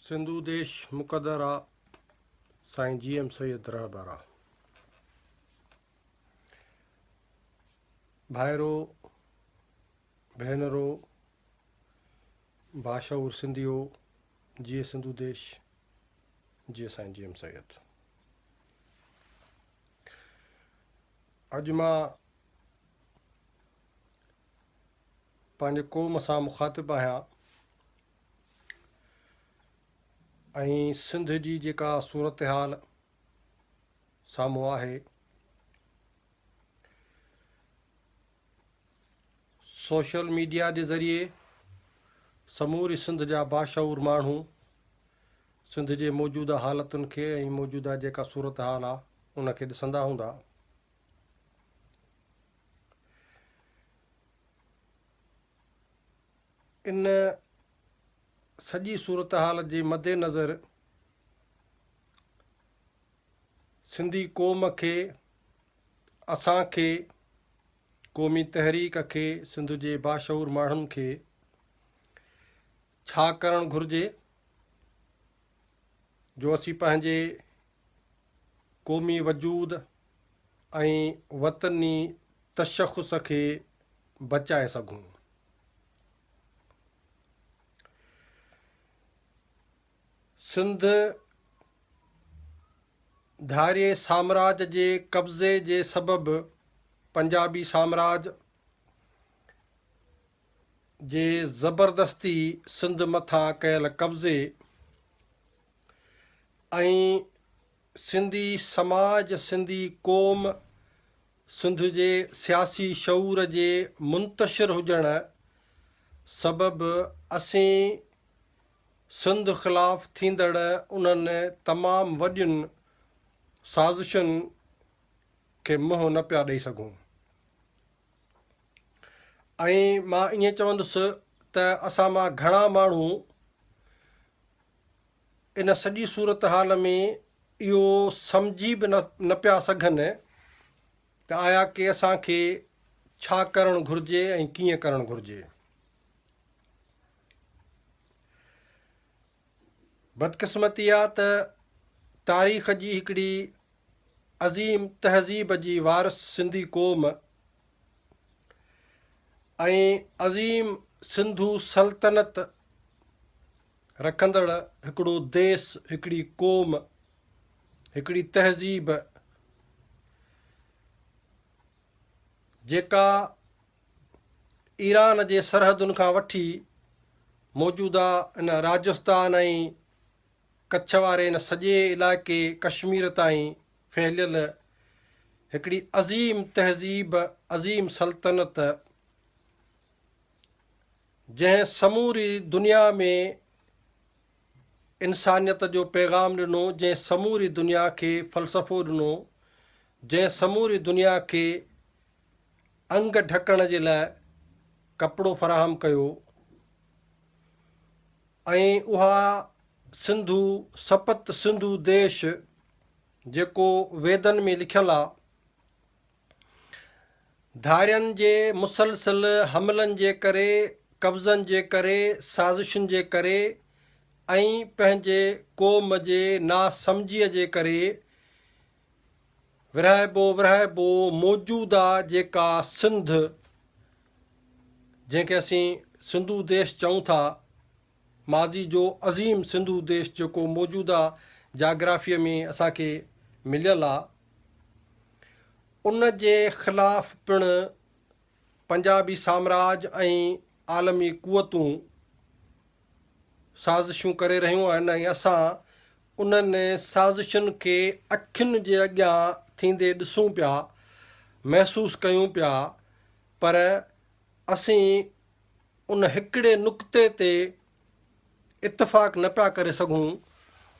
सिंधु देश मुक़दर आहे साईं GM सैयद रहबरा। भाइरो भेनरो बाशऊर सिंधियो जिए सिंधु देश जिए साईं GM सैयद। अॼु मां पंहिंजे क़ौम सां मुखातिब आहियां ऐं सिंध जी जेका सूरत हाल साम्हूं आहे सोशल मीडिया जे ज़रिए समूरी सिंध जा बाशऊर माण्हू सिंध जे मौजूदा हालतुनि खे ऐं मौजूदा जेका सूरत हाल आहे उनखे ॾिसंदा हूंदा। इन सॼी सूरत हाल जे मद्देनज़र सिंधी क़ौम खे असांखे क़ौमी तहरीक खे सिंध जे बाशऊर माण्हुनि खे छा करणु घुरिजे जो असीं पंहिंजे क़ौमी वजूद ऐं वतनी तशख़ुस खे बचाए सघूं। सिंध धार्य साम्राज्य जे कब्ज़े जे सबबि पंजाबी साम्राज्य जे ज़बरदस्ती सिंध मथां कयल कब्ज़े ऐं सिंधी समाज सिंधी क़ौम सिंध जे सियासी शऊर जे मुंतशिर हुजण सबबि असीं सिंध ख़िलाफ़ थींदड़ उन्हनि तमामु वॾियुनि साज़िशुनि खे मुंहुं न पिया ॾेई सघूं। ऐं मां ईअं चवंदुसि त असां मां घणा माण्हू इन सॼी सूरत हाल में इहो सम्झी बि न पिया सघनि त आया की असांखे छा करणु घुरिजे ऐं कीअं करणु घुरिजे। बदकिस्मती आहे त तारीख़ जी हिकिड़ी अज़ीम तहज़ीब जी वारिस सिंधी क़ौम ऐं अज़ीम सिंधू सल्तनत रखंदड़ हिकिड़ो देश हिकिड़ी क़ौम हिकिड़ी तहज़ीब जेका ईरान जे सरहदुनि खां वठी मौजूदा इन राजस्थान ऐं कच्छ वारे इन सॼे इलाइक़े कश्मीर ताईं फैलियल हिकिड़ी अज़ीम तहज़ीब अज़ीम सल्तनत जंहिं समूरी दुनिया में इंसानियत जो पैगाम ॾिनो, जंहिं समूरी दुनिया खे फ़लसफ़ो ॾिनो, जंहिं समूरी दुनिया खे अंग ढकण जे लाइ कपिड़ो फ़राहम कयो ऐं उहा सिंधू सपत सिंधू देश जेको वेदनि में लिखियलु आहे धारियनि जे मुसलसिल हमलनि जे करे कब्ज़नि जे करे साज़िशुनि जे करे ऐं पंहिंजे क़ौम जे नासमझीअ जे करे विरहाइबो मौजूदा जेका सिंध जंहिंखे असीं सिंधू देश चऊं था, माज़ी जो अज़ीम सिंधू देश जेको मौजूदा जाग्राफ़ीअ में असांखे मिलियलु आहे, उन जे ख़िलाफ़ पिणु पंजाबी साम्राज्य ऐं आलमी क़ुवतूं साज़िशूं करे रहियूं आहिनि ऐं असां उन्हनि साज़िशुनि खे अखियुनि जे अॻियां थींदे ॾिसूं पिया, महसूसु कयूं पिया, पर असीं उन हिकिड़े नुक़्ते ते इतफ़ाक़ न पिया करे सघूं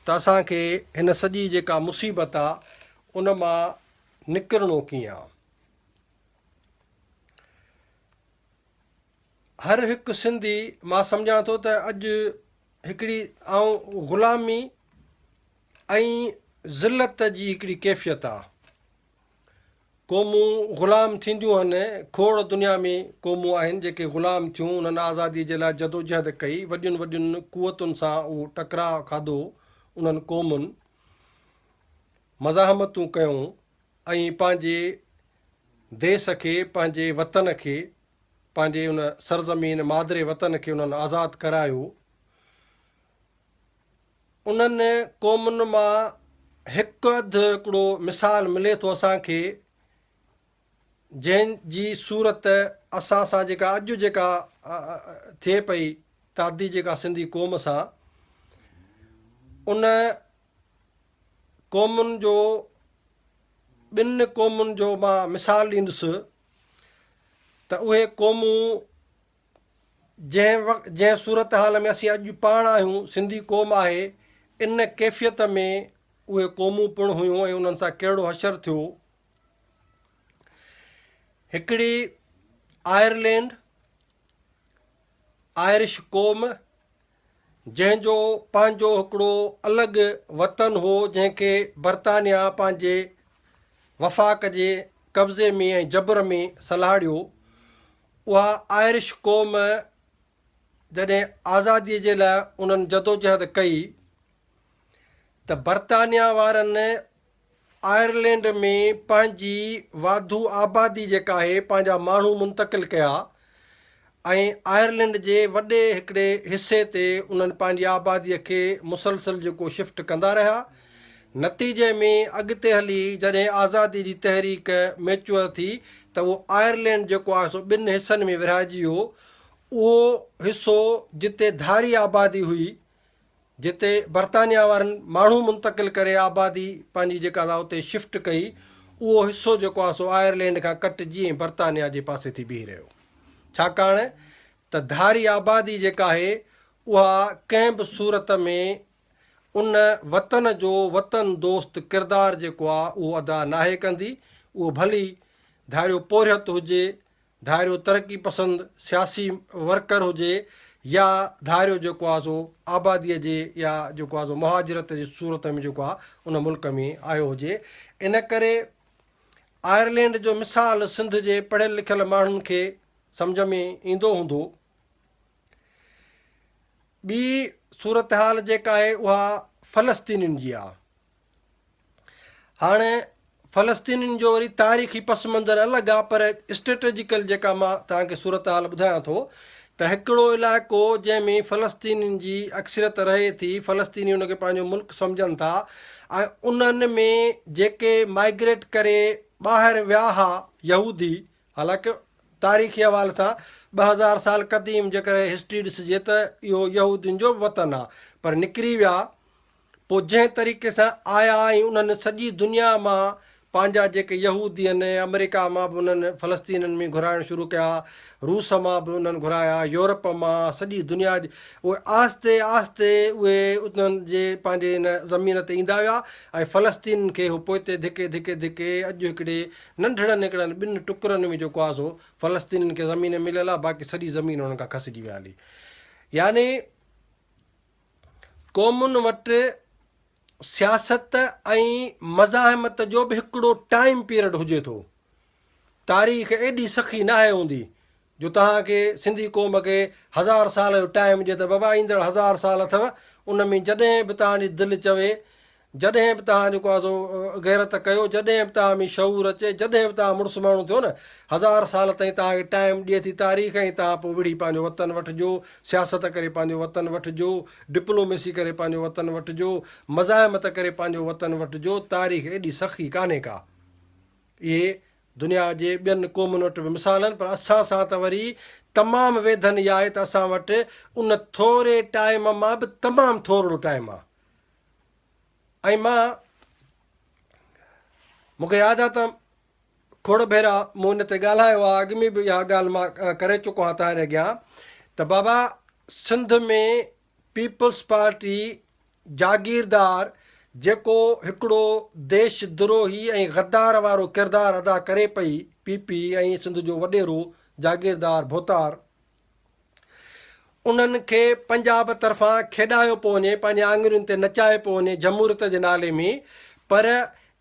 त असांखे हिन सॼी जेका मुसीबत आहे उन मां निकिरणो कीअं आहे। हर हिकु सिंधी मां सम्झां थो त अॼु हिकिड़ी ग़ुलामी ऐं ज़िलत जी हिकिड़ी कैफ़ियत आहे। क़ौमूं ग़ुलाम थींदियूं आहिनि, खोड़ दुनिया में क़ौमूं आहिनि जेके ग़ुलाम थियूं, उन्हनि आज़ादीअ जे लाइ जदोजहद कई, वॾियुनि वॾियुनि क़ुवतुनि सां उहो टकराउ खाधो, उन्हनि क़ौमुनि मज़ाहमतूं कयूं ऐं पंहिंजे देश खे, पंहिंजे वतन खे, पंहिंजे उन सरज़मीन मादिरे वतन खे उन्हनि आज़ादु करायो। उन्हनि क़ौमुनि मां हिकु अधु हिकिड़ो मिसाल मिले थो असांखे, जंहिंजी सूरत असां सां जेका अॼु जेका थिए पई तादी जेका सिंधी क़ौम सां, उन क़ौमुनि जो, ॿिनि क़ौमुनि जो मां मिसाल ॾींदुसि त उहे क़ौमूं जंहिं सूरत हाल में असीं अॼु पाण आहियूं, सिंधी क़ौम आहे, इन कैफ़ियत में उहे क़ौमूं पिणु हुयूं ऐं उन्हनि सां कहिड़ो हशर थियो। हिकिड़ी आयरलैंड, आयरिश क़ौम, जंहिंजो पंहिंजो हिकिड़ो अलॻि वतन हो, जंहिंखे बरतानिया पंहिंजे वफ़ाक़ जे कब्ज़े में ऐं जबर में सलाहियो। उहा आयरिश क़ौम जॾहिं आज़ादीअ जे लाइ उन्हनि जदोजहद कई त बरतानिया वारनि आयरलैंड में पंहिंजी वाधू आबादी जेका आहे, पंहिंजा माण्हू मुंतक़िल कया ऐं आयरलैंड जे वॾे हिकिड़े हिसे ते उन्हनि पंहिंजी आबादीअ खे मुसलसल जेको शिफ्ट कंदा रहिया। नतीजे में अॻिते हली जॾहिं आज़ादी जी तहरीक मैच्योर थी त उहो आयरलैंड जेको आहे सो ॿिनि हिसनि में विरहाइजी वियो। उहो हिसो जिते धारी आबादी हुई, जिते बरतानिया वारनि माण्हू मुंतक़िल करे आबादी पंहिंजी जेका आहे उते शिफ्ट कई, उहो हिसो जेको आहे सो आयरलैंड खां कटिजी ऐं बरतानिया जे पासे थी बीह रहियो। छाकाणि त धारी आबादी जेका आहे उहा कंहिं बि सूरत में उन वतन जो वतन दोस्त किरदारु जेको आहे उहो अदा नाहे कंदी। उहो भली धारियो पोरियत हुजे, धारियो तरक़ी पसंदि सियासी वर्कर हुजे, या धारियो जेको आहे सो आबादीअ जे या जेको आहे सो मुहाजिरत जी सूरत में जेको आहे उन मुल्क में आयो हुजे। इन करे आयरलैंड जो मिसाल सिंध जे पढ़ियल लिखियल माण्हुनि खे सम्झ में ईंदो हूंदो। ॿी सूरत हाल जेका आहे उहा फ़लस्तीनियुनि जी आहे। हाणे फ़लस्तीनियुनि जो वरी तारीख़ी पस मंज़र अलॻि आहे, पर स्ट्रेटेजिकल जेका मां तव्हांखे सूरत हाल ॿुधायां थो त हिकिड़ो इलाइक़ो जंहिंमें फ़लस्तीनियुनि जी अक्सरियत रहे थी, फ़लस्तीनी उनखे पंहिंजो मुल्क सम्झनि था ऐं उन्हनि में जेके माइग्रेट करे ॿाहिरि विया हुआ यहूदी, हालांकि तारीख़ी हवाले सां 2000 साल क़दीम जेकर हिस्ट्री ॾिसिजे त इहो यहूदियुनि जो वतन आहे, पर निकिरी विया। पोइ जंहिं तरीक़े सां आया ऐं उन्हनि सॼी दुनिया मां पंहिंजा जेके यहूदी आहिनि, अमेरिका मां बि उन्हनि फ़लस्तीननि में घुराइण शुरू कया, रूस मां बि उन्हनि घुराया, यूरोप मां, सॼी दुनिया जी, उहे आहिस्ते आहिस्ते उहे उन्हनि जे पंहिंजे हिन ज़मीन ते ईंदा विया ऐं फ़लस्तीन खे उहो पोइ धिके धिके धिके अॼु हिकिड़े नंढड़नि हिकिड़नि ॿिनि टुकरनि में जेको आहे सो फ़लस्तीननि खे ज़मीन मिलियल आहे, बाक़ी सॼी ज़मीन उन्हनि खां खसिजी विया हली। यानी क़ौमुनि वटि सियासत ऐं मज़ाहमत जो बि हिकिड़ो टाइम पीरियड हुजे थो। तारीख़ एॾी सखी न आहे हूंदी जो तव्हांखे सिंधी क़ौम खे 1000 साल जो टाइम ॾिए त बाबा ईंदड़ 1000 साल अथव, उन में जॾहिं बि तव्हांजी दिलि चवे, जॾहिं बि तव्हां जेको आहे सो गैरत कयो, जॾहिं बि तव्हां में शऊर अचे, जॾहिं बि तव्हां मुड़ुसु माण्हू थियो न, 1000 साल ताईं तव्हांखे टाइम ॾिए थी तारीख़, ऐं तव्हां पोइ विड़ी पंहिंजो वतन वठिजो, सियासत करे पंहिंजो वतन वठिजो, डिप्लोमेसी करे पंहिंजो वतन वठिजो, मज़ाहमत करे पंहिंजो वतन वठिजो। तारीख़ एॾी सखी कान्हे का। इहे दुनिया जे ॿियनि क़ौमुनि वटि बि मिसाल आहिनि, पर असां सां त वरी तमामु वेधन इहा आहे त असां वटि उन थोरे टाइम मां बि तमामु थोरो टाइम आहे। ऐं मूंखे यादि आहे त खोड़ भेरा मूं हिन ते ॻाल्हायो आहे, अॻु में बि इहा ॻाल्हि मां करे चुको आहियां तव्हांजे अॻियां, त बाबा सिंध में पीपल्स पार्टी जागीरदार जेको हिकिड़ो देश द्रोही ऐं गद्दार वारो किरदारु अदा करे पई, पीपी ऐं सिंध जो वॾेरो जागीरदार भोतार, उन्हनि खे पंजाब तरफ़ां खेॾायो पियो वञे, पंहिंजे आङुरियुनि ते नचाए पियो वञे जमहूरियत जे नाले में, पर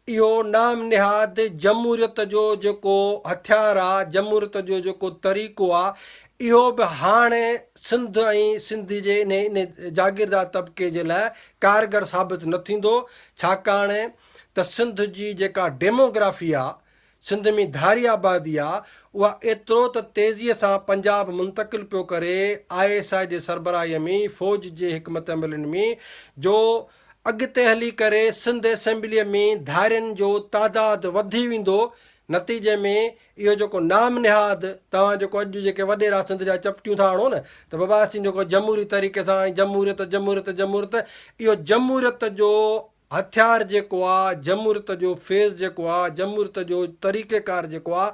इहो नाम निहाद जमूरियत जो जेको हथियार आहे, जमूरियत जो जेको तरीक़ो आहे, इहो बि हाणे सिंध ऐं सिंधी जे इन जागीरदार तबिके जे लाइ कारगर साबित न थींदो। छाकाणि त सिंध जी जेका डेमोग्राफी आहे, सिंध में धारी आबादी आहे, उहा एतिरो त तेज़ीअ सां पंजाब मुंतक़िल पियो करे ISI जे सरबराहीअ में, फ़ौज जे हिकमत अमलनि में, जो अॻिते हली करे सिंध असेंबलीअ में धारियुनि जो तादादु वधी वेंदो। नतीजे में इहो जेको नाम निहाद तव्हां जेको अॼु जेके वॾेरा सिंध जा चपटियूं था हणो न, त बाबा असीं जेको जमूरी तरीक़े सां जमूरियत जमूरियत जमूरियत, इहो जमूरियत जो हथियार जेको आहे, जमूरियत जो फेज़ जेको आहे, जमूरियत जो तरीक़ेकार जेको आहे,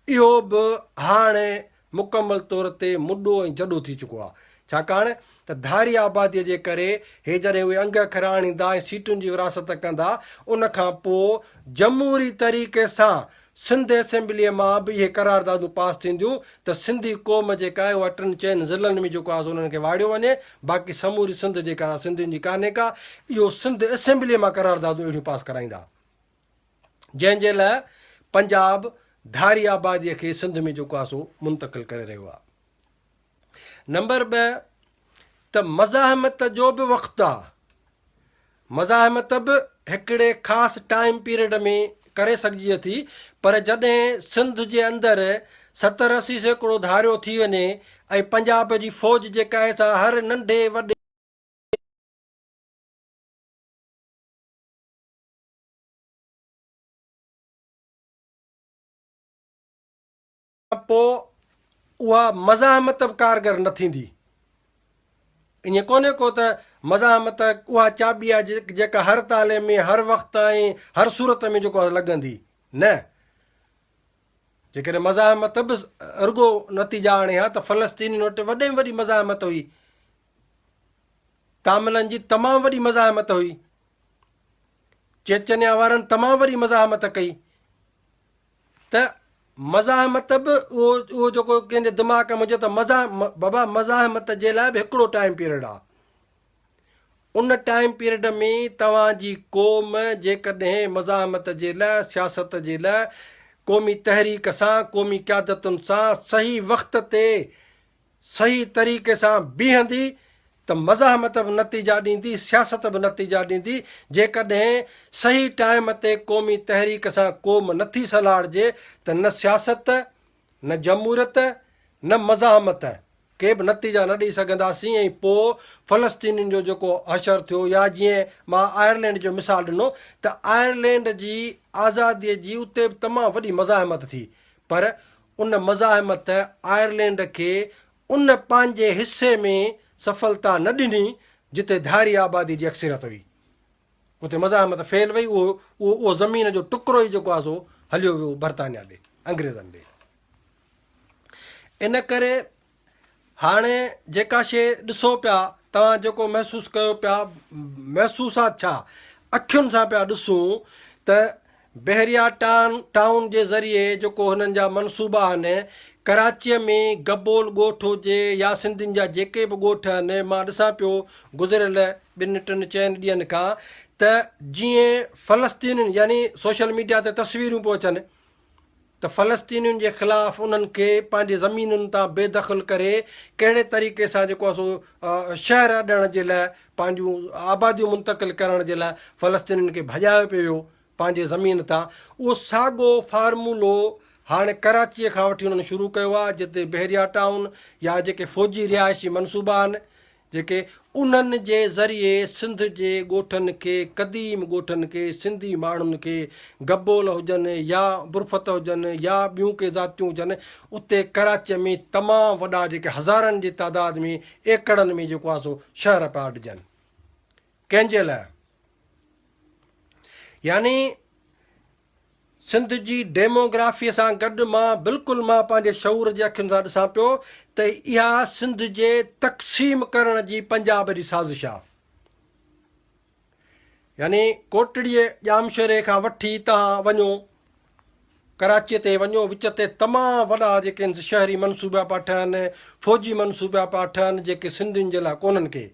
इहो बि हाणे मुकमल तौर ते मुॾो ऐं जॾो थी चुको आहे। छाकाणि त धारी आबादीअ जे करे हे जॾहिं उहे अंग अखर आणींदा ऐं सीटुनि जी विरासत कंदा, उन खां पोइ जमूरी तरीक़े सां सिंध असेंबलीअ मां बि इहे करारदादूं पास थींदियूं त सिंधी क़ौम जेका आहे उहा 3-4 ज़िलनि में जेको आहे उन्हनि खे वाड़ियो वञे, बाक़ी समूरी सिंध जेका सिंधियुनि जी कान्हे का। इहो सिंध असेंबलीअ मां करारदादूं अहिड़ियूं पास कराईंदा, जंहिंजे लाइ पंजाब धारी आबादीअ खे सिंध में जेको आहे सो मुंतक़िल करे रहियो आहे। नंबर 2 त मज़ाहमत जो बि वक़्तु आहे। मज़ाहमत बि हिकिड़े ख़ासि टाइम पीरियड में करे सघिजे थी, पर जॾहिं सिंध जे अंदरि 70-80 सैकड़ो धारियो थी वञे ऐं पंजाब जी फ़ौज जेका आहे सा हर नंढे वॾे पोइ उहा मज़ाहमत बि कारगर न थींदी। ईअं कोन्हे को त मज़ाहमत उहा चाॿी आहे जेका हर ताले में हर वक़्तु ऐं हर सूरत में जेको आहे लॻंदी, न। जेकॾहिं मज़ाहमत बि रुॻो नतीजा आणे हा त फ़लस्तीनी वटि वॾे में वॾी मज़ाहमत हुई, तामिलनि जी तमामु वॾी मज़ाहमत हुई, चेचनिया वारनि तमामु वॾी मज़ाहमत कई। त मज़ाहमत बि उहो जेको कंहिंजे दिमाग़ में हुजे त बाबा मज़ाहमत जे लाइ बि हिकिड़ो टाइम पीरियड आहे। उन टाइम पीरियड में तव्हांजी क़ौम जेकॾहिं मज़ाहमत जे लाइ, सियासत जे लाइ, क़ौमी तहरीक सां, क़ौमी क़यादतुनि सां सही वक़्त ते सही तरीक़े सां बीहंदी त मज़ाहमत बि नतीजा ॾींदी, सियासत बि नतीजा ॾींदी। जेकॾहिं सही टाइम ते क़ौमी तहरीक सां क़ौम नथी सलाड़िजे त न सियासत, न जमूरियत, न मज़ाहमत के बि नतीजा न ॾेई सघंदासीं। ऐं पोइ फ़लस्तीनियुनि जो जेको हशर थियो, या जीअं मां आयरलैंड जो मिसाल ॾिनो त आयरलैंड जी आज़ादीअ जी उते बि तमामु वॾी मज़ाहमत थी, पर उन मज़ाहमत आयरलैंड खे उन पंहिंजे हिसे में सफलता न ॾिनी जिते धारी आबादी जी अक्सरियत हुई। उते मज़ाहमत फेल वई, उहो ज़मीन जो टुकड़ो ई जेको आहे सो हलियो वियो बर्तानिया ॾे, अंग्रेज़नि ॾे। इन करे हाणे जेका शइ ॾिसो पिया, तव्हां जेको महसूसु कयो पिया, महसूसात छा अखियुनि सां पिया ॾिसूं त बहरिया टाउन जे ज़रिए जेको हुननि जा मनसूबा आहिनि, कराचीअ में गबोल ॻोठ हुजे या सिंधियुनि जा जेके बि ॻोठ आहिनि, मां ॾिसां पियो गुज़िरियल 2-3-4 ॾींहंनि खां त जीअं फ़लस्तीनियुनि, यानी सोशल मीडिया ते तस्वीरूं पियूं अचनि त फ़लस्तीनियुनि जे ख़िलाफ़ु उन्हनि खे पंहिंजी ज़मीनुनि तां बेदख़ल करे कहिड़े तरीक़े सां जेको आहे सो शहर अॾण जे लाइ, पंहिंजूं आबादियूं मुंतक़िल करण जे लाइ फ़लस्तीनियुनि खे भॼायो पियो वियो पंहिंजे ज़मीन तां। उहो साॻियो फार्मूलो हाणे कराचीअ खां वठी उन्हनि शुरू कयो आहे, जिते बहरिया टाउन या जेके फ़ौजी रिहाइशी मनसूबा आहिनि, जेके उन्हनि जे ज़रिए सिंध जे ॻोठनि खे, क़दीम ॻोठनि खे, सिंधी माण्हुनि खे, गबोल हुजनि या बुरफ़त हुजनि या ॿियूं के ज़ातियूं हुजनि, उते कराचीअ में तमामु वॾा जेके हज़ारनि जी तादाद में, एकड़नि में जेको आहे सो शहर पिया अॾजनि। कंहिंजे लाइ? यानी सिंध जी डेमोग्राफीअ सां गॾु बिल्कुलु मां पंहिंजे शऊर जे अखियुनि सां ॾिसां पियो त इहा सिंध जे तक़सीम करण जी पंजाब जी साज़िश आहे। यानी कोटड़ीअ ॼामशोरे खां वठी तव्हां वञो, कराचीअ ते वञो, विच ते तमामु वॾा जेके शहरी मनसूबा पिया ठहनि, फ़ौजी मनसूबा पिया ठहनि, जेके सिंधियुनि जे लाइ कोन्हनि के।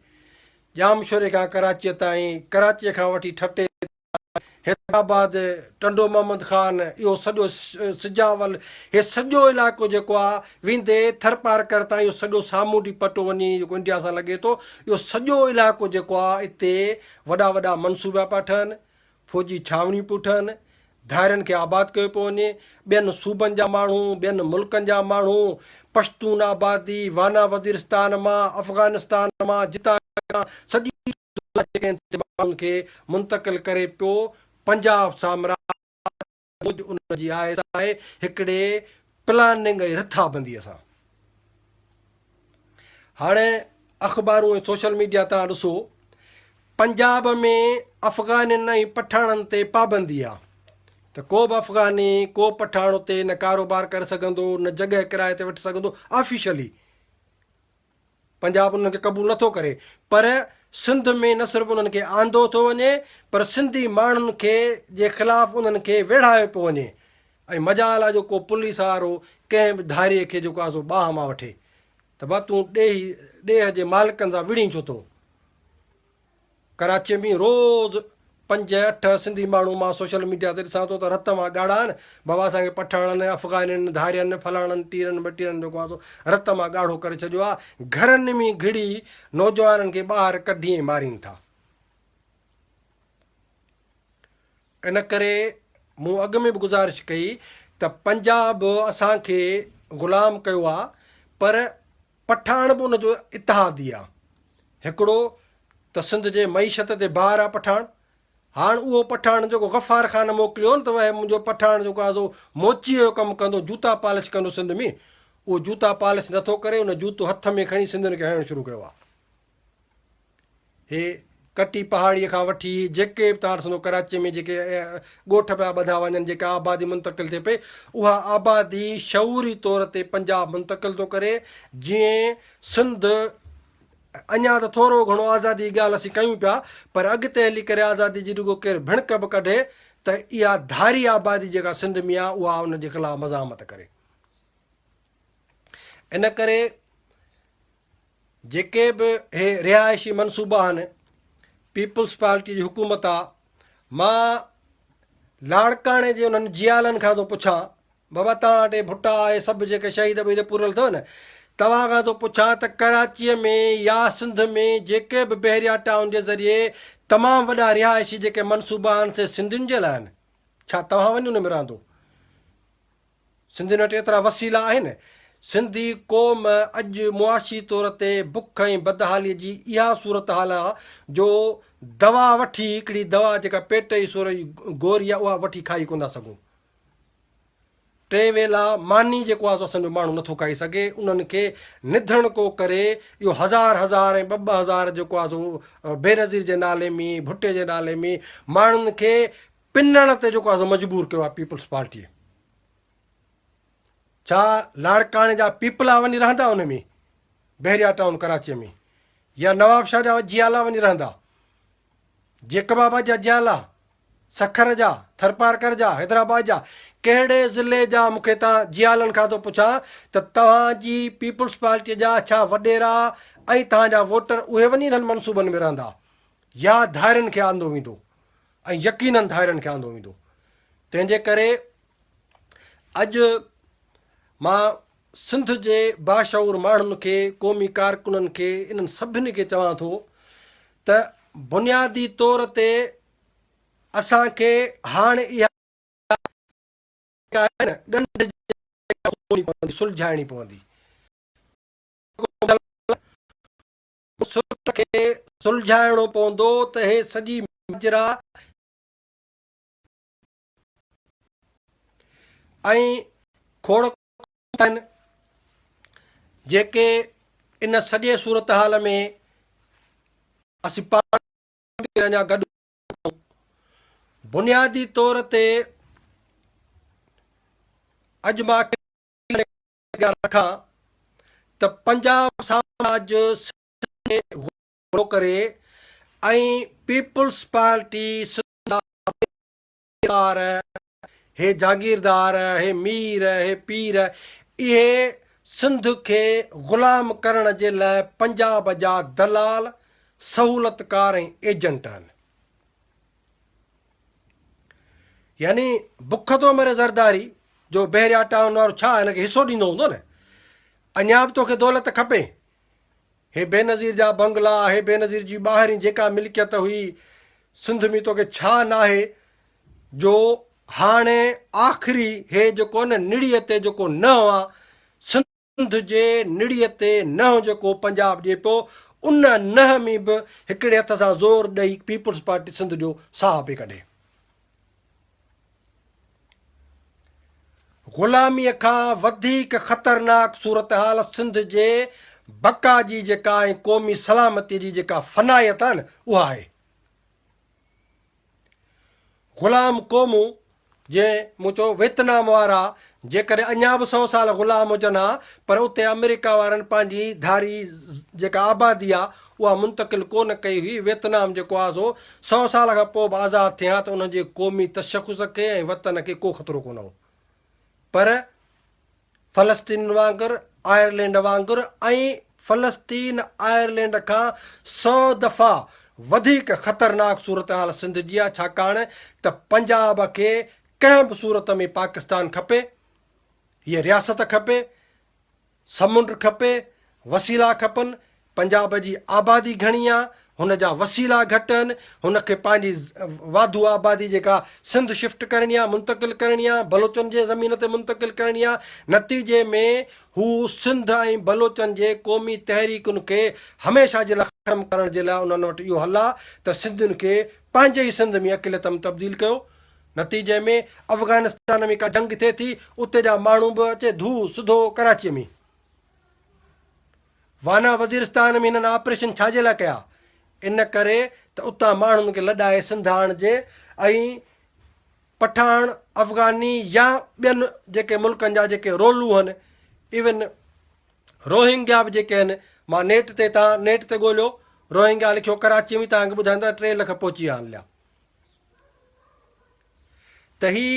ॼामशोरे खां कराचीअ ताईं, कराचीअ खां वठी ठटे हैदराबाद टंडो मोहम्मद ख़ान इहो सॼो सिजावल हे सॼो इलाइक़ो जेको आहे वेंदे थरपारकर तां इहो सॼो सामूंडी पटो वञी जेको इंडिया सां लॻे थो, इहो सॼो इलाइक़ो जेको आहे इते वॾा वॾा मनसूबा पिया ठहनि, फ़ौजी छावनियूं पियूं ठहनि, धारियुनि खे आबाद कयो पियो वञे, ॿियनि सूबनि जा माण्हू, ॿियनि मुल्कनि जा माण्हू, पश्तून आबादी वाना वज़ीरिस्तान मां, अफ़गानिस्तान मां, जितां सॼी माण्हुनि खे मुंतक़िल करे पियो पंजाब साम्राज्य उनजी आहे हिकिड़े प्लानिंग ऐं रिथाबंदीअ सां। हाणे अख़बारूं ऐं सोशल मीडिया तां ॾिसो, पंजाब में अफ़गानियुनि ऐं पठाणनि ते पाबंदी आहे त को बि अफ़गानी को पठाण उते न कारोबार करे सघंदो, न जॻह किराए ते वठी सघंदो, ऑफिशियली पंजाब उन्हनि खे क़बूल नथो करे। पर सिंध में न सिर्फ़ु उन्हनि खे आंदो थो वञे, पर सिंधी माण्हुनि खे जे ख़िलाफ़ु उन्हनि खे वेढ़ायो पियो वञे। ऐं मजाल आहे जो को पुलिस वारो कंहिं बि धारीअ खे जेको आहे सो बाहि मां वठे त भाउ तूं ॾेह जे मालिकनि सां विड़ी छो थो। कराचीअ में रोज़ु 5-8 सिंधी माण्हू मां सोशल मीडिया ते ॾिसां थो त रत मां ॻाढ़ा आहिनि, बाबा असांखे पठाणनि अफ़गानियुनि धारियनि फलाणनि टीरनि बटीरनि जेको आहे सो रत मां ॻाढ़ो करे छॾियो आहे। घरनि में घिड़ी नौजवाननि खे ॿाहिरि कढी ऐं मारीनि था। इन करे मूं अॻु में बि गुज़ारिश कई त पंजाब असांखे ग़ुलाम कयो आहे, पर पठाण बि उनजो इतिहादी आहे। हिकिड़ो त सिंध जे मईशत ते भार आहे पठाण। हाणे उहो पठाण जेको गफ़ार ख़ान मोकिलियो न त उहे मुंहिंजो पठाण जेको आहे सो मोचीअ जो कमु कंदो, जूता पॉलिश कंदो सिंध में, उहो जूता पॉलिश नथो करे, उन जूतो हथ में खणी सिंधियुनि खे हणणु शुरू कयो आहे। हे कटी पहाड़ीअ खां वठी जेके बि तव्हां ॾिसंदो कराची में जेके ॻोठ पिया ॿधा वञनि, जेका आबादी मुंतक़िल थिए पई, उहा आबादी शऊरी तौर ते पंजाब मुंतक़िल थो करे। जीअं सिंध अञा त थोरो घणो आज़ादी जी ॻाल्हि असीं कयूं पिया, पर अॻिते हली करे आज़ादी जी रुॻो केरु भिणक बि कढे त इहा धारी आबादी जेका सिंध में आहे उहा उनजे ख़िलाफ़ु मज़ामत करे। इन करे जेके बि हे रिहाइशी मनसूबा आहिनि, पीपुल्स पार्टी जी हुकूमत आहे, मां लाड़काणे जे उन्हनि जियालनि खां थो पुछां, बाबा तव्हां वटि भुटा ऐं सभु जेके शहीद ॿहीद पूरल अथव न, तव्हां खां थो पुछां त कराचीअ में या सिंध में जेके बि बहरिया टाउन जे ज़रिए तमामु वॾा रिहाइशी जेके मनसूबा आहिनि से सिंधियुनि जे लाइ आहिनि, छा तव्हां वञो उन में रहंदो? सिंधियुनि वटि एतिरा वसीला आहिनि? सिंधी क़ौम अॼु मुआशी तौर ते बुख ऐं बदहालीअ जी इहा सूरत हाल आहे जो दवा वठी, हिकिड़ी दवा जेका पेट जी सूर जी गोरी आहे उहा वठी खाई कोन था सघूं। 3 वेला मानी जेको आहे सो असांजो माण्हू नथो खाई सघे। उन्हनि खे निधण को करे इहो हज़ार हज़ार ऐं 2-2 हज़ार जेको आहे सो बेनज़ीर जे नाले में, भुट्टे जे नाले में माण्हुनि खे पिनण ते जेको आहे सो मजबूर कयो आहे पीपुल्स पार्टीअ। छा लाड़काणे जा पीपला वञी रहंदा उन में बहरिया टाउन कराचीअ में, या नवाब शाह जा जियाला वञी रहंदा, जेकबाबा जा जियाला, सखर जा, थरपारकर जा, हैदराबाद जा, कहिड़े ज़िले जा? मूंखे तव्हां जियालनि खां थो पुछां त तव्हांजी पीपुल्स पार्टीअ जा छा वॾेरा ऐं तव्हांजा वोटर उहे वञी हिननि मनसूबनि में रहंदा, या धारियुनि खे आंदो वेंदो? ऐं यकीननि धारियुनि खे आंदो वेंदो। तंहिंजे करे अॼु मां सिंध जे बाशऊर माण्हुनि खे, क़ौमी कारकुननि खे, इन्हनि सभिनी खे चवां थो त बुनियादी तौर ते असांखे हाणे इहा सुलझाइणी पवंदी। खे सुलझाइणो पवंदो त हे सॼी मजरा ऐं खोड़ आहिनि जेके इन सॼे सूरत हाल में असीं पाण अञा गॾु। बुनियादी तौर ते अॼु मां रखां त पंजाब साम्राज्य करे ऐं पीपुल्स पार्टी हे जागीरदार, हे मीर, हे पीर, इहे सिंध खे ग़ुलाम करण जे लाइ पंजाब जा दलाल, सहूलतकार ऐं एजेंट आहिनि। यानी बुख थो मरे ज़रदारी जो बहरिया टाउन वारो छा हिनखे हिसो ॾींदो हूंदो न। अञा बि तोखे दौलत खपे। हे बेनज़ीर जा बंगला, हे बेनज़ीर जी ॿाहिरीं जेका मिल्कियत हुई सिंध में, तोखे छा नाहे जो हाणे आख़िरी हे जेको न निड़ीअ ते जेको न आहे, सिंध जे निड़ीअ ते न जेको पंजाब ॾिए पियो, उन न में बि हिकिड़े हथ सां ज़ोर ॾेई पीपुल्स पार्टी सिंध जो साह पई कढे। ग़ुलामीअ खां वधीक ख़तरनाक सूरत हाल सिंध जे बका जी जेका ऐं क़ौमी सलामतीअ जी जेका फ़नायत आहे न, उहा आहे। ग़ुलाम क़ौमूं जंहिं मूं चयो वियतनाम वारा जेकॾहिं अञा बि 100 साल ग़ुलाम हुजनि हा, पर उते अमेरिका वारनि पंहिंजी धारी जेका आबादी आहे उहा मुंतक़िल कोन कई हुई। वियतनाम जेको आहे सो 100 साल खां पोइ बि आज़ादु थिया त उनजे क़ौमी तशख़ुस खे ऐं वतन खे को ख़तरो कोन हो। पर फ़लस्तीन वांगुरु, आयरलैंड वांगुरु, ऐं फ़लस्तीन आयरलैंड खां 100 दफ़ा वधीक ख़तरनाक सूरत हाल सिंध जी आहे, छाकाणि त पंजाब खे कंहिं बि सूरत में पाकिस्तान खपे, हीअ रियासत खपे, समुंड खपे, वसीला खपनि। पंजाब जी आबादी घणी आहे, हुन जा वसीला घटि आहिनि, हुनखे पंहिंजी वाधू आबादी जेका सिंध शिफ्ट करणी आहे, मुंतक़िल करणी आहे, बलोचनि जे ज़मीन ते मुंतक़िल करणी आहे। नतीजे में हू सिंध ऐं बलोचनि जे क़ौमी तहरीकुनि खे हमेशह जे लाइ ख़तमु करण जे लाइ उन्हनि वटि इहो हल आहे त सिंधियुनि खे पंहिंजे ई सिंध में अकिलियत में तब्दील कयो। नतीजे में अफ़गानिस्तान में का जंग थिए थी, उते जा माण्हू बि अचे धू सिधो कराचीअ में। वाना वज़ीरिस्तान में हिननि ऑपरेशन छाजे लाइ कया? इन करे त उतां माण्हुनि खे लॾाए सिंध आणिजे, ऐं पठान अफ़गानी या ॿियनि जेके मुल्कनि जा जेके रोलू आहिनि, इवन रोहिंग्या बि जेके आहिनि, मां नेट ते तव्हां नेट ते ॻोल्हियो, रोहिंग्या लिखियो कराची में, तव्हांखे ॿुधाईंदा 3 लख पहुची विया आहिनि। त ही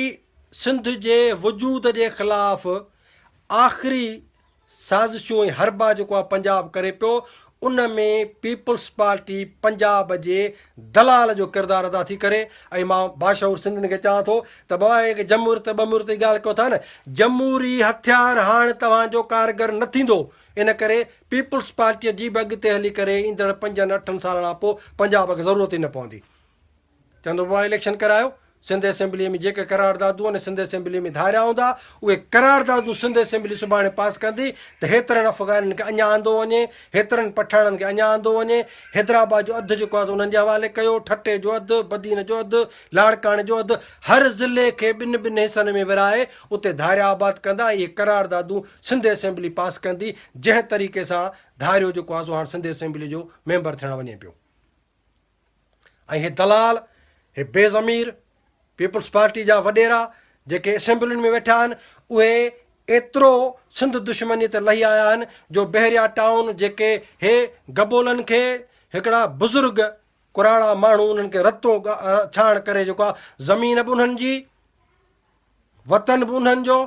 सिंध जे वजूद जे ख़िलाफ़ आख़िरी साज़िशूं ऐं हरबा जेको आहे पंजाब करे पियो, उन में पीपुल्स पार्टी पंजाब जे दलाल जो किरदारु अदा थी करे। ऐं मां बाशऊर सिंधियुनि खे चवां थो त बाबा जमूरियत ॿमूरियत जी ॻाल्हि कयो था न, जमूरी हथियार हाणे तव्हांजो कारगर न थींदो। इन करे पीपुल्स पार्टीअ जी बि अॻिते हली करे ईंदड़ 5-8 साल खां पोइ पंजाब खे ज़रूरत ई न पवंदी। चवंदो बाबा इलेक्शन करायो, सिंध असेंबलीअ में जेके करारदादू आहिनि सिंध असेंबलीअ में धारिया हूंदा, उहे करारदादू सिंध असेंबली सुभाणे पास कंदी त हेतिरनि अफ़गाननि खे अञा आंदो वञे, हेतिरनि पठाणनि खे अञा आंदो वञे। हैदराबाद जो अधु जेको आहे उन्हनि जे हवाले कयो, ठटे जो अधु, बदीन जो अधु, लाड़काणे जो अधु, हर ज़िले खे 2-2 हिसनि में विराए उते धारिया आबाद कंदा। इहे करारदादू सिंध असेंबली पास कंदी, जंहिं तरीक़े सां धारियो जेको आहे सो हाणे सिंध असेंबली जो मेंबर थियणु वञे पियो। ऐं हे दलाल, हे बेज़मीर पीपुल्स पार्टी जा वॾेरा जेके असेंबलियुनि में वेठा आहिनि, उहे एतिरो सिंध दुश्मनी ते लही आया आहिनि जो बहरिया टाउन जेके हे गबोलनि खे हिकिड़ा बुज़ुर्ग कुराड़ा माण्हू उन्हनि खे रतो छाण करे जेको आहे ज़मीन बि उन्हनि जी, वतन बि उन्हनि जो,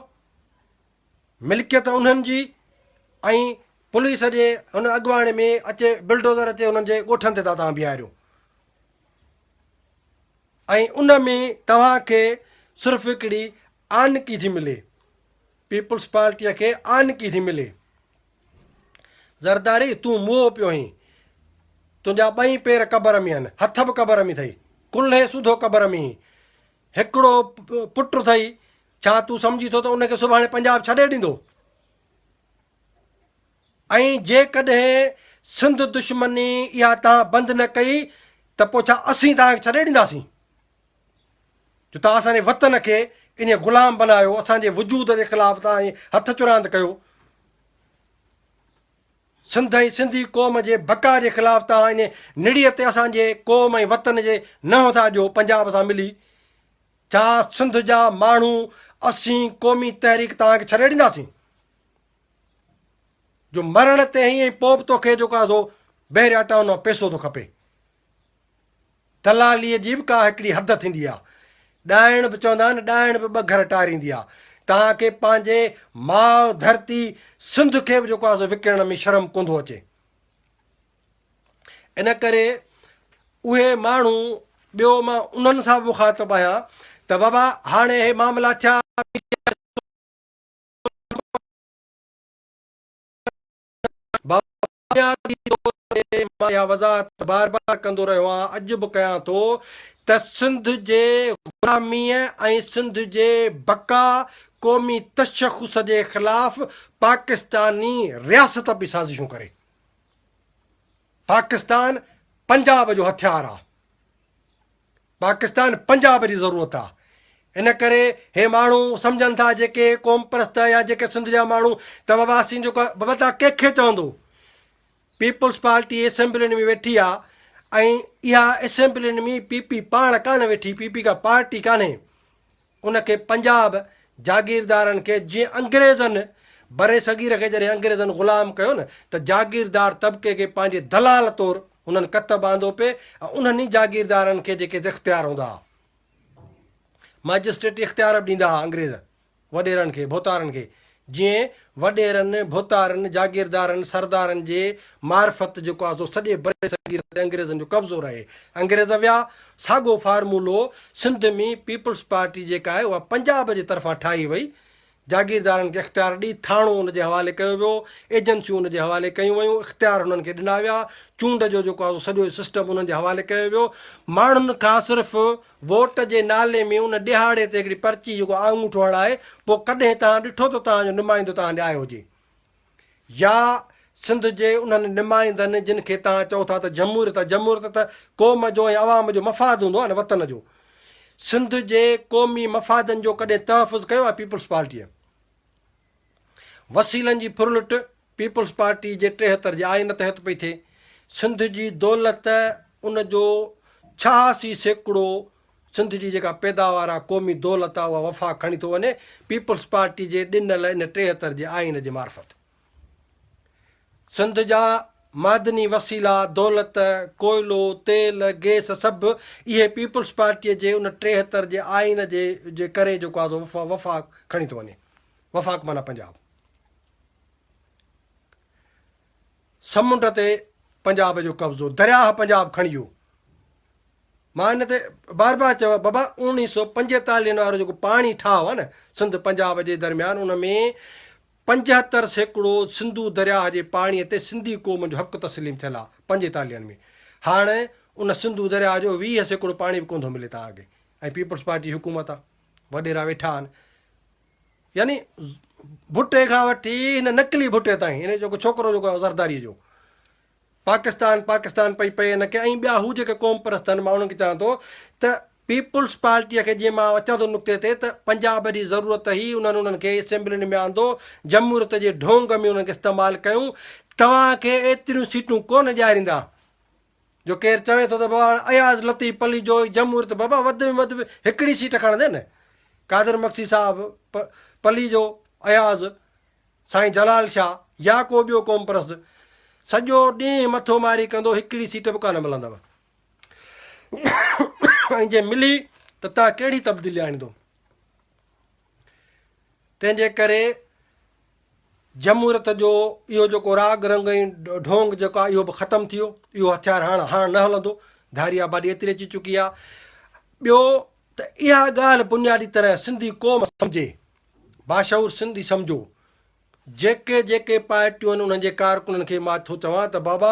मिल्कियत उन्हनि जी, ऐं पुलिस जे हुन अॻुवाणी में अचे बिल्डोज़र अचे उन्हनि जे ॻोठनि ते था तव्हां बीहारियो। ऐं उन में तव्हांखे सिर्फ़ु हिकिड़ी आनकी थी मिले, पीपुल्स पार्टीअ खे आनकी थी मिले। ज़रदारी तूं मुंहुं पियो आहीं, तुंहिंजा 2 पेर क़बर में आहिनि, हथ बि क़बर में अथई, कुल्हे सुधो क़बर में, हिकिड़ो पुटु अथई, छा तूं सम्झी थो त उनखे सुभाणे पंजाब छॾे ॾींदो? ऐं जेकॾहिं सिंध दुश्मनी इहा तव्हां बंदि न कई त पोइ छा असीं तव्हांखे छॾे ॾींदासीं? जो तव्हां असांजे वतन खे इन ग़ुलाम बनायो, असांजे वजूद जे ख़िलाफ़ु तव्हां हथ चुरांद कयो, सिंध ऐं सिंधी क़ौम जे बका जे ख़िलाफ़ु तव्हां इन निड़ीअ ते असांजे क़ौम ऐं वतन जे न था ॾियो पंजाब सां मिली। छा सिंध जा माण्हू असीं क़ौमी तहरीक तव्हांखे छॾे ॾींदासीं? जो मरण ते हीअं पोइ बि तोखे जेको आहे सो बहरिया टाउन मां पैसो थो खपे। दलालीअ जी बि का हिकिड़ी हद थींदी आहे। ॾाइण बि चवंदा आहिनि, ॾाइण बि 2 घर टारींदी आहे। तव्हांखे पंहिंजे माउ धरती सिंध खे बि जेको आहे सो विकिरण में शर्म कोन थो अचे। इन करे उहे माण्हू, ॿियो मां उन्हनि सां बि मुखातिबु आहियां त बाबा हाणे हे मामला थिया बुनियादी तौर ते मां इहा वज़ाहत बार बार कंदो रहियो आहियां, अॼु बि कयां थो त सिंध जे ग़ुलामीअ ऐं सिंध जे बका क़ौमी तशख़ुस जे ख़िलाफ़ पाकिस्तानी रियासत बि साज़िशूं करे। पाकिस्तान पंजाब जो हथियार आहे, पाकिस्तान पंजाब जी ज़रूरत आहे। इन करे हे माण्हू सम्झनि था जेके क़ौम परस्त या जेके सिंध जा माण्हू त बाबा असीं जेको बाबा तव्हां कंहिंखे चवंदो, पीपल्स पार्टी असेंबलियुनि में वेठी आहे ऐं इहा असेंबलियुनि में पीपी पाण कान वेठी, पीपी का पार्टी कान्हे, उनखे पंजाब जागीरदारनि खे जीअं अंग्रेज़नि बरे सगीर खे जॾहिं अंग्रेज़नि ग़ुलाम कयो न त जागीरदार तबिके खे पंहिंजे दलाल तौरु उन्हनि कत बांधो पिए ऐं उन्हनि जागीरदारनि खे जेके इख़्तियार हूंदा हुआ, मैजिस्ट्रेटी इख़्तियार बि ॾींदा हुआ अंग्रेज़ वॾेरनि खे भोतारनि खे, जीअं वॾेरनि भोतारनि जागीरदारनि सरदारनि जे मार्फत जेको आहे सो सॼे बरे सगीर ते अंग्रेज़नि जो कब्ज़ो रहे। अंग्रेज़ विया, साॻियो फार्मूलो सिंध में पीपल्स पार्टी जेका आहे उहा पंजाब जे तरफ़ां ठाही वई, जागीरदारनि खे इख़्तियार ॾेई थाणो उनजे हवाले कयो वियो, एजेंसियूं उनजे हवाले कयूं वयूं, इख़्तियार उन्हनि खे ॾिना विया, चूंड जो जेको आहे सॼो सिस्टम उन्हनि जे हवाले कयो वियो। माण्हुनि खां सिर्फ़ु वोट जे नाले में उन ॾिहाड़े ते हिकिड़ी पर्ची जेको आङूठो हणाए, पोइ कॾहिं तव्हां ॾिठो त तव्हांजो नुमाइंदो तव्हां ॾे आयो हुजे, या सिंध जे उन्हनि नुमाइंदनि जिन खे तव्हां चओ था त जमहूरियत त क़ौम जो ऐं अवाम जो मफ़ाद हूंदो आहे न, वतन जो। सिंध जे क़ौमी मफ़ादनि जो कॾहिं तहफ़ुज़ कयो आहे पीपल्स पार्टीअ? वसीलनि जी फुरलट पीपल्स पार्टी जे 73 जे आइन तहत पई थिए। सिंध जी दौलत उन जो 86% सिंध जी जेका पैदावार आहे क़ौमी दौलत आहे उहा वफ़ा खणी थो वञे पीपल्स पार्टी जे ॾिनल इन 73 जे आइन जे मार्फत। सिंध जा मादनी वसीला दौलत कोयलो तेल गैस सभु इहे पीपल्स पार्टीअ जे उन 73 जे आइन जे करे जेको आहे सो वफ़ा खणी थो वञे। वफ़ाक़ माना पंजाब, समुंड ते पंजाब जो कब्ज़ो, दरियाह पंजाब खणी वियो। मां हिन ते बार बार चवां बाबा 1945 वारो जेको पाणी ठाहो आहे न सिंध पंजाब जे दरमियान, उन में 75% सिंधू दरियाह जे पाणीअ ते सिंधी क़ौम जो हक़ तस्लीम थियल आहे 45 में। हाणे उन सिंधू दरियाह जो 20% पाणी बि कोन थो मिले तव्हांखे, ऐं पीपल्स पार्टी हुकूमत आहे, वॾेरा वेठा आहिनि। यानी भुटे खां वठी हिन नकली भुटे ताईं, हिन जेको छोकिरो जेको आहे ज़रदारीअ जो, पाकिस्तान पई पए हिनखे, ऐं ॿिया हू जेके क़ौम परस्त आहिनि, मां उन्हनि खे चवां थो त पीपल्स पार्टीअ खे जीअं मां अचां थो नुक़्ते ते त पंजाब जी ज़रूरत ई उन्हनि खे असेंबलियुनि में आंदो, जमहूरियत जे ढोंग में उन्हनि खे इस्तेमालु कयूं। तव्हांखे एतिरियूं सीटूं कोन ॾियारींदा, जो केरु चवे थो त बाबा अयाज़ लतीफ़ पली जो जमहूरियत, बाबा वधि में वधि हिकिड़ी सीट खणंदे न, कादिर मक्सी साहिबु पली जो, अयाज़, साईं जलाल शाह या को ॿियो क़ौम परस्त सॼो ॾींहुं मथो मारी कंदो, हिकिड़ी सीट बि कान मिलंदव। ऐं जे मिली त तव्हां कहिड़ी तब्दीली आणींदो? तंहिंजे करे जमहूरियत जो इहो जेको राग रंग ऐं ढोंग जेको आहे इहो बि ख़तमु थी वियो, इहो हथियार हाणे न हलंदो, धारी आबादी एतिरी अची चुकी आहे। ॿियो त इहा ॻाल्हि बुनियादी तरह सिंधी क़ौम सम्झे, बाशऊर सिंधी सम्झो, जेके जेके पार्टियूं आहिनि उन्हनि जे कारकुननि खे मां थो चवां त बाबा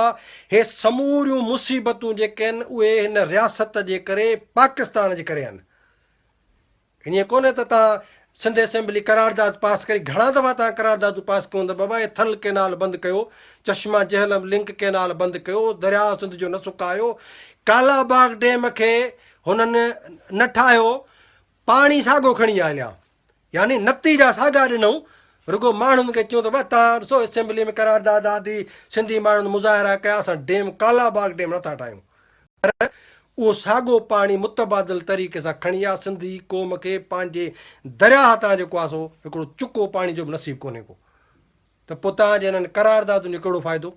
हे समूरियूं मुसीबतूं जेके आहिनि उहे हिन रियासत जे करे, पाकिस्तान जे करे आहिनि। ईअं कोन्हे त तव्हां सिंध असेंबली करारदाद पास करी, घणा दफ़ा तव्हां करारदादूं पास कयूं त बाबा हे थल कैनाल बंदि कयो, चश्मा जहलम लिंक कैनाल बंदि कयो, दरिया सिंध जो न सुकायो, कालाबाग डैम खे हुननि न ठाहियो, पाणी साॻियो खणी हलिया, यानी नतीजा साॻा ॾिनऊं। रुगो माण्हुनि खे चयूं त भाई तव्हां ॾिसो असेंबली में करारदाद आंदी, सिंधी माण्हुनि मुज़ाहिरा कया, असां डैम कालाबाग डैम नथा ठाहियूं, पर उहो साॻियो पाणी मुतबादिल तरीक़े सां खणी आहे। सिंधी क़ौम खे पंहिंजे दरियाह तां जेको आहे सो हिकिड़ो चुको पाणी जो बि नसीबु कोन्हे को, त पोइ तव्हांजे हिननि करारदादुनि जो कहिड़ो फ़ाइदो?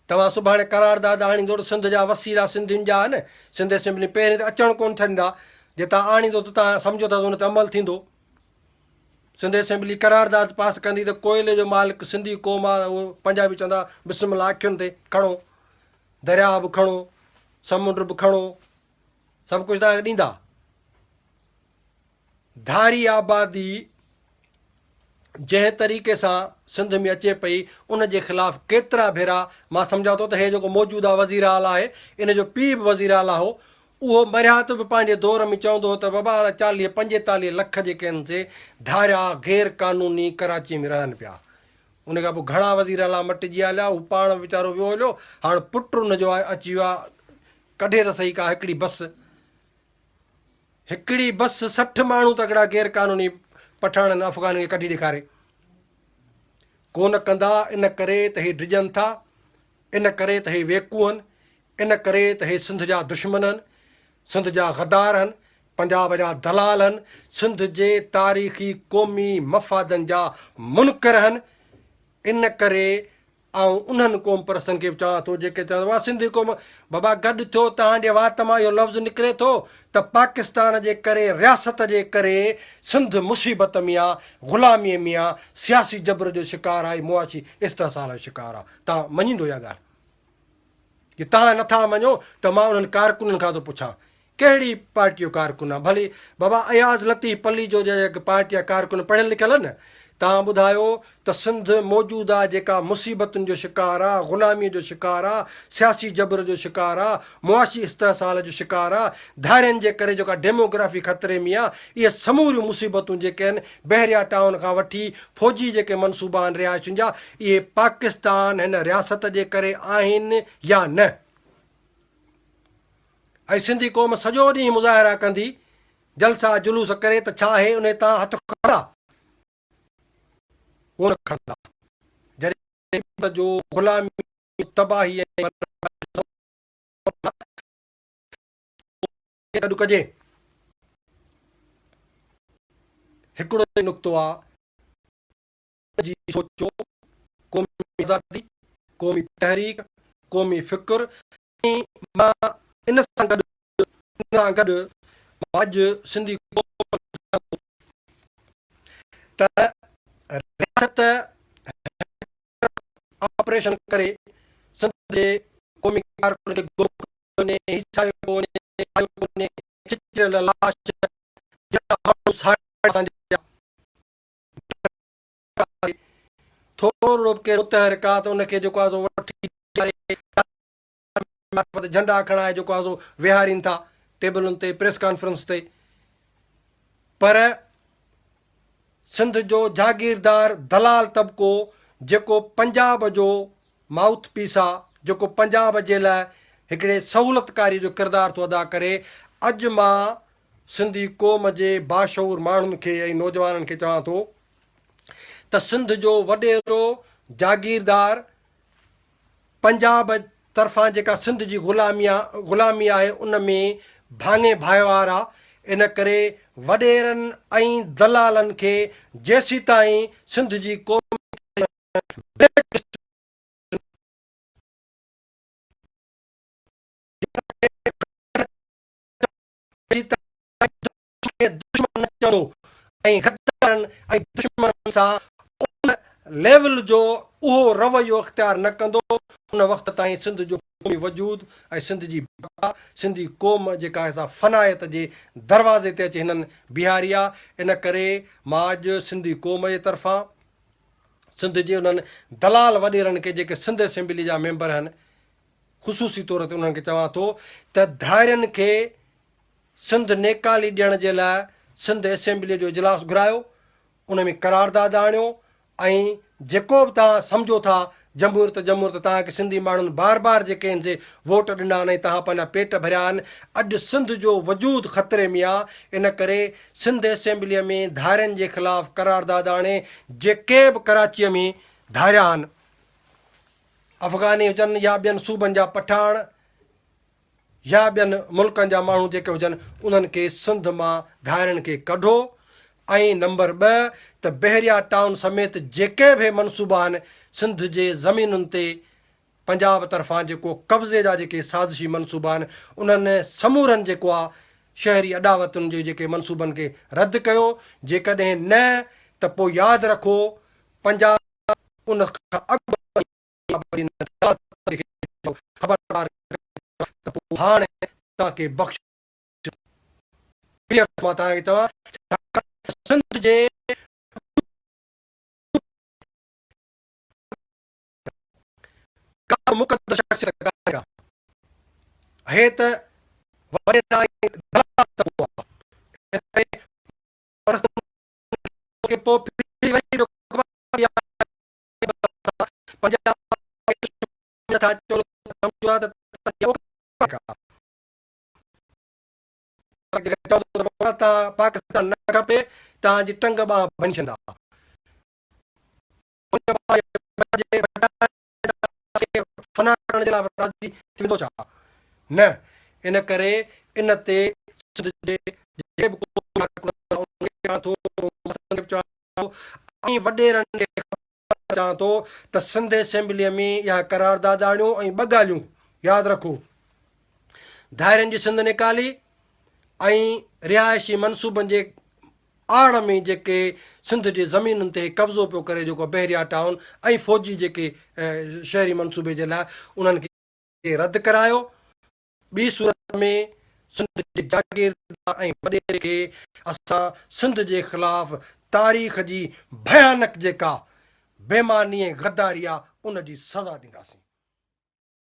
तव्हां सुभाणे करारदाद आणींदो त सिंध जा वसीला सिंधियुनि जा आहिनि, सिंध असेंबली पहिरीं त अचणु कोन छॾींदा, जे तव्हां आणींदो त तव्हां सम्झो था त हुन ते अमल थींदो। सिंध असेंबली करारदाद पास कंदी त कोयले जो मालिक सिंधी क़ौम आहे, उहो पंजाबी चवंदा बिस्मिल्लाह अखियुनि ते खणो, दरिया बि खणो, समुंड बि खणो, सभु कुझु तव्हांखे ॾींदा, धारी आबादी जंहिं तरीक़े सां सिंध में अचे पई उन जे ख़िलाफ़ केतिरा भेरा मां सम्झां थो त हे जेको मौजूदा वज़ीर आला आहे इन जो पीउ बि वज़ीर आला हो, उहो मरिया त बि पंहिंजे दौर में चवंदो हो त बाबा 40-45 लख जेके आहिनि से धारिया गैर क़ानूनी कराची में रहनि पिया। उन खां पोइ घणा वज़ीर आला मटिजी हलिया, हू पाण वीचारो वियो हलियो, हाणे पुटु हुनजो आहे अची वियो आहे, कढे त सही का हिकिड़ी बस 60 माण्हू तकिड़ा गैर क़ानूनी पठाणनि अफ़गान खे कढी ॾेखारे। कोन कंदा इन करे त हे डिॼनि था, इन करे त हे वेकू आहिनि, इन करे त हे सिंध जा दुश्मन आहिनि, सिंध जा गद्दार आहिनि, पंजाब जा दलाल आहिनि, सिंध जे तारीख़ी क़ौमी मफ़ादनि जा मुनकर आहिनि। इन करे ऐं उन्हनि क़ौम परस्तनि खे बि चवां थो जेके चवंदो आहे सिंधी क़ौम बाबा गॾु थियो, तव्हांजे वात मां इहो लफ़्ज़ निकिरे थो त पाकिस्तान जे करे, रियासत जे करे सिंध मुसीबत में आहे, ग़ुलामीअ में आहे, सियासी जबर जो शिकार आहे, मुआशी इस्तिहसाल जो शिकार आहे। तव्हां मञींदो इहा ॻाल्हि? कि तव्हां नथा मञो त मां उन्हनि कारकुननि खां थो पुछां कहिड़ी पार्टी जो कारकुन आहे? भली बाबा अयाज़ लतीफ़ पली जो जेके पार्टी जा कारकुन पढ़ियल लिखियल आहिनि, तव्हां ॿुधायो त सिंध मौजूदा जेका मुसीबतुनि जो शिकार आहे, ग़ुलामीअ जो शिकार आहे, सियासी जबर जो शिकार आहे, मुआशी इस्तिहसाल जो शिकार आहे, धारियुनि जे करे जेका डेमोग्राफी ख़तरे में आहे, इहे समूरियूं मुसीबतूं जेके आहिनि बहरिया टाउन खां वठी फ़ौजी जेके मनसूबा आहिनि रिहाइशुनि जा, इहे पाकिस्तान हिन रियासत जे करे आहिनि या न? ऐं सिंधी क़ौम सॼो ॾींहुं मुज़ाहिरा कंदी, जलसा जुलूस करे त छा आहे उन तव्हां हथ खड़ा कोन खणंदा। जॾहिं जो ग़ुलामी तबाही गॾु कजे। हिकिड़ो नुक़्तो आहे जी सोचो, क़ौमी आज़ादी, क़ौमी तहरीक, क़ौमी फ़िक्र। मां इन सां गॾु अॼु सिंधी त रियासत ऑपरेशन करे सिंध जे क़ौमी कारकुन खे थोरो केरु तहरीक आहे त उनखे जेको आहे वठी झंडा खणाए जेको आहे सो विहारीनि था टेबलुनि ते, प्रेस कॉन्फ्रेंस ते। पर सिंध जो जागीरदार दलाल तबिको जेको पंजाब जो माउथ पीस आहे, जेको पंजाब जे लाइ हिकिड़े सहूलियतकारी जो किरदारु थो अदा करे, अॼु मां सिंधी क़ौम जे बाशऊर माण्हुनि खे ऐं नौजवाननि खे चवां थो त सिंध जो वॾेरो जागीरदार पंजाब तरफ़ां जेका सिंध जी ग़ुलामी आहे उन में भाङे भाइवार आहे। इन करे वॾेरनि ऐं दलालनि खे जेसीं ताईं सिंध जी क़ौम दुश्मन सां उन लेवल जो उहो रवैयो इख़्तियार न कंदो, उन वक़्त ताईं सिंध जो क़ौमी वजूद ऐं सिंध जी सिंधी क़ौम जेका सा फ़नायत जे दरवाज़े ते अची हिननि बीहारी आहे। इन करे मां अॼु सिंधी क़ौम जे तरफ़ां सिंध जे उन्हनि दलाल वॾेरनि खे जेके सिंध असेंबली जा मेंबर आहिनि, ख़ुशूसी तौर ते उन्हनि खे चवां थो त धारियुनि खे सिंध नेकाली ॾियण जे लाइ सिंध असेंबलीअ जो इजलास घुरायो, उन में करारदाद आणियो ऐं जेको बि तव्हां सम्झो था जमहूरियत तव्हांखे सिंधी माण्हुनि बार बार जेके आहिनि से वोट ॾिना आहिनि, तव्हां पंहिंजा पेट भरिया आहिनि। अॼु सिंध जो वजूद ख़तरे में आहे। इन करे सिंध असेंबलीअ में धारियुनि जे ख़िलाफ़ु करारदाद आणे, जेके बि कराचीअ में धारिया आहिनि, अफ़गानी हुजनि या ॿियनि सूबनि जा पठाण या ॿियनि मुल्कनि जा माण्हू जेके हुजनि, उन्हनि खे सिंध मां धारियुनि खे कढो। ऐं नंबर 2 त बहरिया टाउन समेत जेके बि मनसूबा आहिनि सिंध जे ज़मीनुनि ते पंजाब तरफ़ां जेको कब्ज़े जा जेके साज़िशी मनसूबा आहिनि, उन्हनि समूरनि जेको आहे शहरी अॾावतुनि जे जेके मनसूबनि खे रद्द कयो। जेकॾहिं न त पोइ यादि रखो पंजाब उन खां ख़बरदार हाणे तव्हांखे बख़्श मां तव्हांखे चवां जे का मुक़दस शख़्सियत ॻाल्हि आहे हे त वॾे दलाल हुआ के पोइ वरी पंजाब नथा चओ सम्झो आहे त पाकिस्तान न खपे तव्हांजी टंग ॿांह भञी छॾंदा फना करण जे लाइ राज़ी थींदो छा न इन करे इन ते ऐं वॾेरनि खे चवां थो त सिंध असेंबलीअ में इहा करारदाद आणियो ऐं ॿ ॻाल्हियूं यादि रखो दायरनि जी सिंध निकाली ऐं रिहाइशी मनसूबनि जे आड़ में जेके सिंध जी ज़मीनुनि ते कब्ज़ो पियो करे जेको बहरिया टाउन ऐं फ़ौजी जेके शहरी मनसूबे जे लाइ उन्हनि खे रद्द करायो ॿी सूरत में सिंध जी जागीरदार ऐं वॾेरे खे असां सिंध जे ख़िलाफ़ तारीख़ जी भयानक जेका बेमानी ऐं गद्दारी आहे उन जी सज़ा ॾींदासीं।